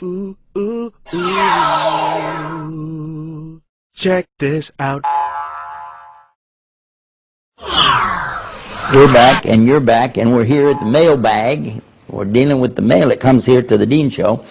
Ooh, ooh, ooh. Check this out. We're back, and you're back, and we're here at the mailbag. We're dealing with the mail that comes here to the Dean Show.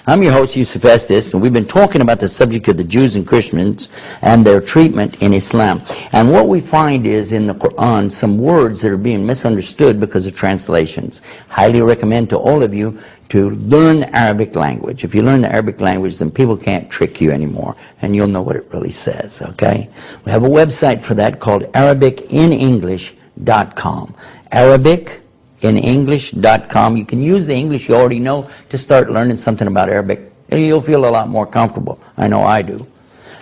I'm your host, Yusuf Estes, and we've been talking about the subject of the Jews and Christians and their treatment in Islam. And what we find is in the Quran some words that are being misunderstood because of translations. Highly recommend to all of you to learn the Arabic language. If you learn the Arabic language, then people can't trick you anymore, and you'll know what it really says, okay? We have a website for that called ArabicInEnglish.com. ArabicInEnglish.com. You can use the English you already know to start learning something about Arabic, and you'll feel a lot more comfortable. I know I do.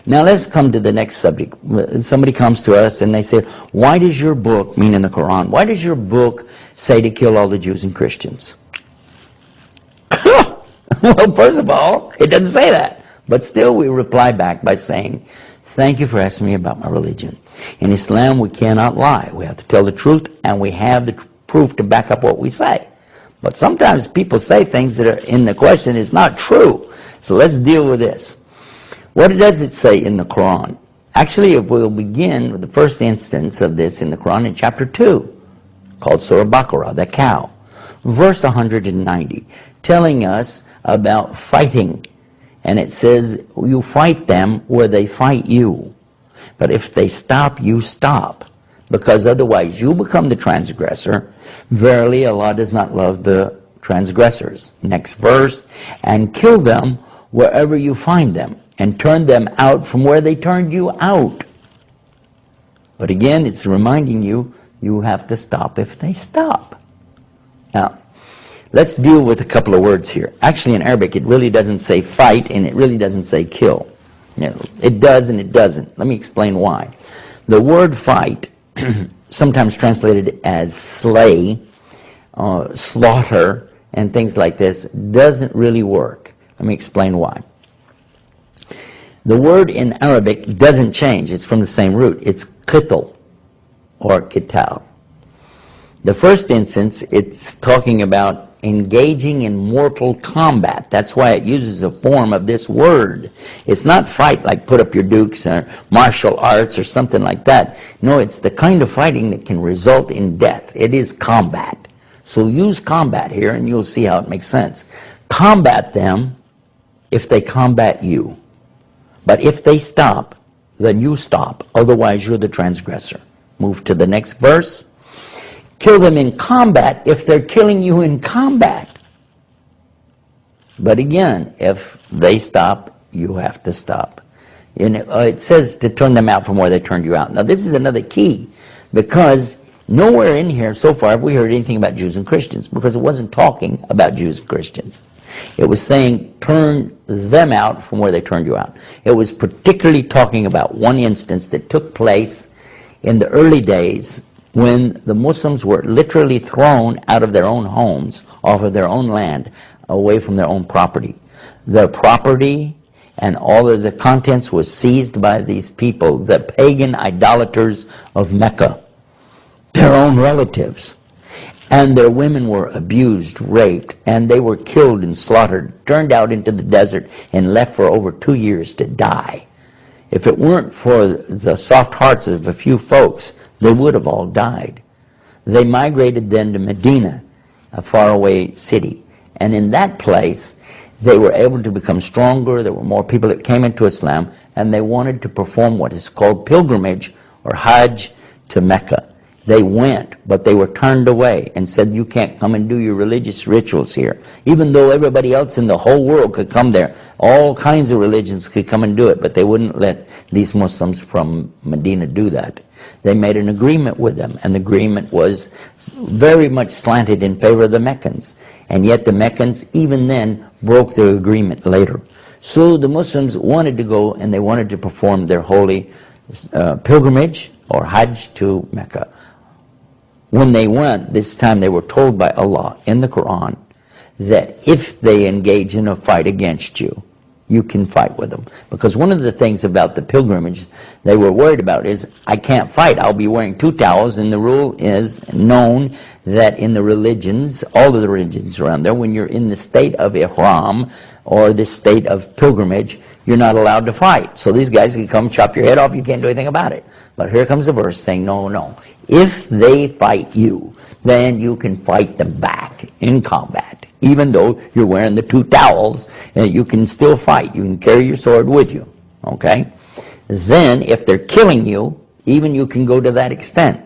Now let's come to the next subject. Somebody comes to us and they say, why does your book, meaning the Quran, why does your book say to kill all the Jews and Christians? Well, first of all, it doesn't say that. But still we reply back by saying, thank you for asking me about my religion. In Islam, we cannot lie. We have to tell the truth, and we have the proof to back up what we say. But sometimes people say things that are in the question is not true. So let's deal with this. What does it say in the Quran? Actually, we'll begin with the first instance of this in the Quran in chapter 2, called Surah Baqarah, the cow. Verse 190, telling us about fighting. And it says, you fight them where they fight you. But if they stop, you stop. Because otherwise you become the transgressor. Verily, Allah does not love the transgressors. Next verse, and kill them wherever you find them, and turn them out from where they turned you out. But again, it's reminding you, you have to stop if they stop. Now, let's deal with a couple of words here. Actually, in Arabic, it really doesn't say fight, and it really doesn't say kill. You know, it does and it doesn't. Let me explain why. The word fight, sometimes translated as slay, slaughter, and things like this, doesn't really work. Let me explain why. The word in Arabic doesn't change. It's from the same root. It's qitl or qital. The first instance, it's talking about engaging in mortal combat. That's why it uses a form of this word. It's not fight like put up your dukes or martial arts or something like that. No, it's the kind of fighting that can result in death. It is combat. So use combat here and you'll see how it makes sense. Combat them if they combat you. But if they stop, then you stop. Otherwise, you're the transgressor. Move to the next verse. Kill them in combat if they're killing you in combat. But again, if they stop, you have to stop. And it says to turn them out from where they turned you out. Now this is another key, because nowhere in here so far have we heard anything about Jews and Christians, because it wasn't talking about Jews and Christians. It was saying turn them out from where they turned you out. It was particularly talking about one instance that took place in the early days when the Muslims were literally thrown out of their own homes, off of their own land, away from their own property. Their property and all of the contents was seized by these people, the pagan idolaters of Mecca, their own relatives. And their women were abused, raped, and they were killed and slaughtered, turned out into the desert, and left for over 2 years to die. If it weren't for the soft hearts of a few folks, they would have all died. They migrated then to Medina, a faraway city. And in that place, they were able to become stronger. There were more people that came into Islam, and they wanted to perform what is called pilgrimage or Hajj to Mecca. They went, but they were turned away and said, you can't come and do your religious rituals here. Even though everybody else in the whole world could come there, all kinds of religions could come and do it, but they wouldn't let these Muslims from Medina do that. They made an agreement with them, and the agreement was very much slanted in favor of the Meccans. And yet the Meccans, even then, broke their agreement later. So the Muslims wanted to go, and they wanted to perform their holy pilgrimage or Hajj to Mecca. When they went, this time they were told by Allah in the Quran that if they engage in a fight against you, you can fight with them. Because one of the things about the pilgrimage they were worried about is, I can't fight. I'll be wearing 2 towels, and the rule is known that in the religions, all of the religions around there, when you're in the state of ihram or the state of pilgrimage, you're not allowed to fight. So these guys can come chop your head off, you can't do anything about it. But here comes the verse saying, no, no. If they fight you, then you can fight them back in combat. Even though you're wearing the 2 towels, you can still fight. You can carry your sword with you. Okay? Then, if they're killing you, even you can go to that extent.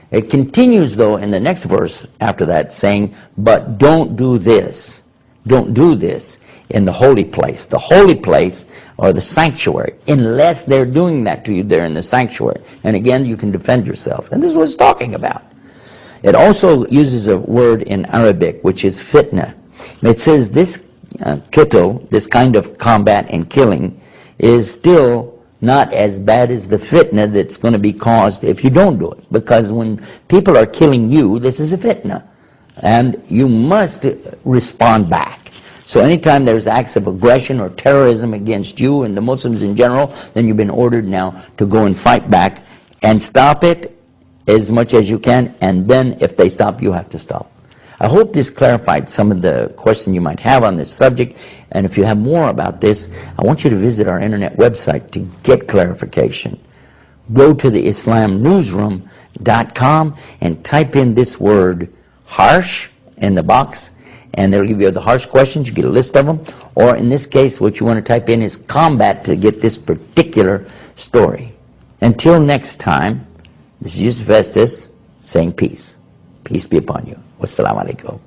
It continues, though, in the next verse after that, saying, but don't do this. Don't do this in the holy place. The holy place, or the sanctuary, unless they're doing that to you there in the sanctuary. And again, you can defend yourself. And this is what it's talking about. It also uses a word in Arabic, which is fitna. It says this qitl, this kind of combat and killing, is still not as bad as the fitna that's going to be caused if you don't do it. Because when people are killing you, this is a fitna. And you must respond back. So anytime there's acts of aggression or terrorism against you and the Muslims in general, then you've been ordered now to go and fight back and stop it as much as you can, and then if they stop, you have to stop. I hope this clarified some of the questions you might have on this subject, and if you have more about this, I want you to visit our internet website to get clarification. Go to the IslamNewsroom.com and type in this word, harsh, in the box, and they'll give you the harsh questions. You get a list of them, or in this case, what you want to type in is combat to get this particular story. Until next time, this is Yusuf Estes saying peace. Peace be upon you. Wassalamu alaikum.